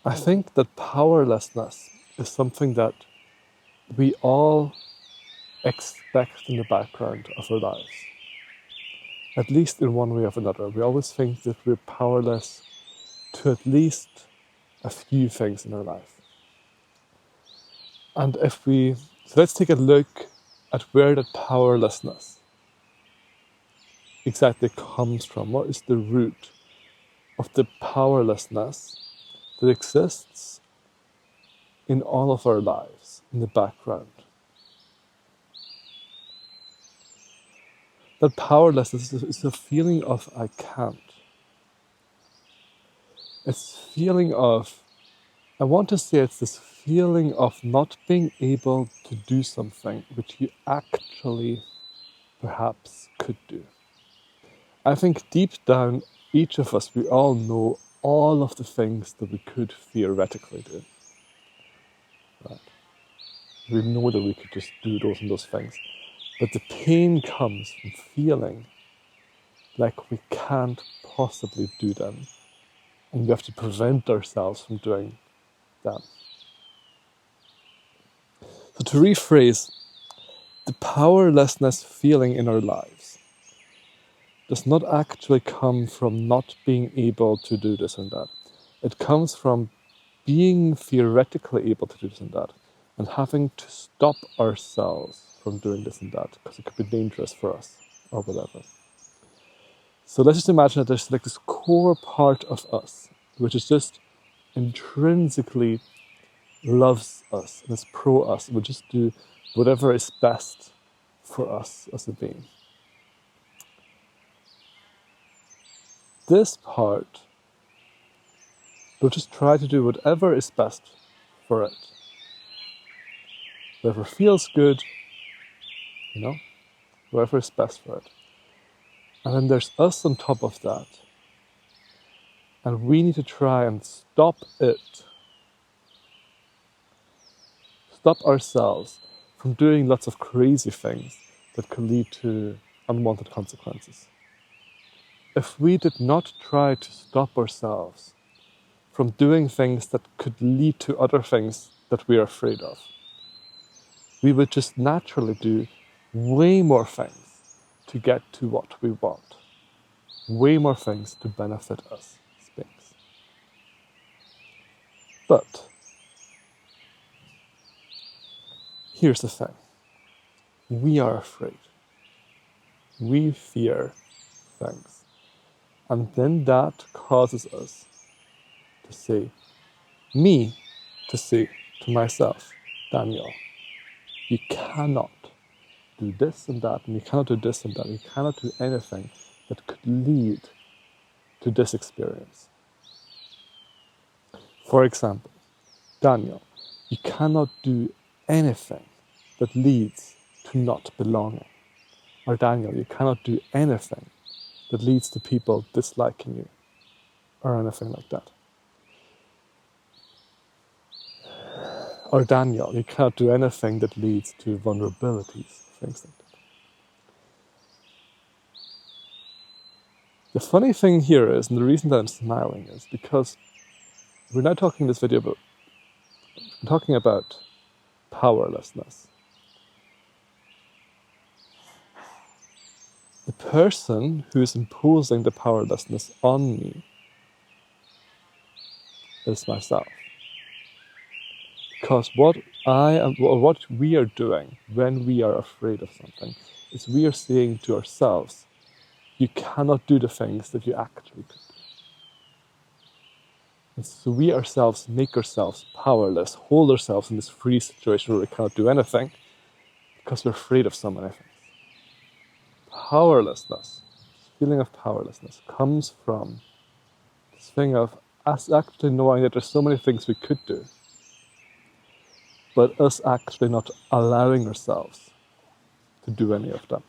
I think that powerlessness is something that we all expect in the background of our lives. At least in one way or another. We always think that we're powerless to at least a few things in our life. And so let's take a look at where that powerlessness exactly comes from. What is the root of the powerlessness that exists in all of our lives, in the background? That powerlessness is a feeling of I can't. It's feeling of, I want to say it's this feeling of not being able to do something which you actually perhaps could do. I think deep down, each of us, we all know all of the things that we could theoretically do. Right? We know that we could just do those and those things. But the pain comes from feeling like we can't possibly do them. And we have to prevent ourselves from doing them. So to rephrase, the powerlessness feeling in our lives does not actually come from not being able to do this and that. It comes from being theoretically able to do this and that, and having to stop ourselves from doing this and that, because it could be dangerous for us, or whatever. So let's just imagine that there's like this core part of us, which is just intrinsically loves us and is pro us, and will just do whatever is best for us as a being. This part will just try to do whatever is best for it. Whatever feels good, whatever is best for it. And then there's us on top of that. And we need to try and stop it. Stop ourselves from doing lots of crazy things that could lead to unwanted consequences. If we did not try to stop ourselves from doing things that could lead to other things that we are afraid of, we would just naturally do way more things to get to what we want. Way more things to benefit us as beings. But here's the thing. We are afraid. We fear things. And then that causes us to say to myself, Daniel, you cannot do this and that, and you cannot do this and that. You cannot do anything that could lead to this experience. For example, Daniel, you cannot do anything that leads to not belonging. Or Daniel, you cannot do anything that leads to people disliking you, or anything like that. Or Daniel, you cannot do anything that leads to vulnerabilities, things like that. The funny thing here is, and the reason that I'm smiling is because we're now talking in this video about, we're talking about powerlessness. The person who is imposing the powerlessness on me is myself. Because what we are doing when we are afraid of something is we are saying to ourselves, you cannot do the things that you actually could do. And so we ourselves make ourselves powerless, hold ourselves in this free situation where we cannot do anything because we're afraid of so many things. Powerlessness, this feeling of powerlessness, comes from this thing of us actually knowing that there's so many things we could do, but us actually not allowing ourselves to do any of them.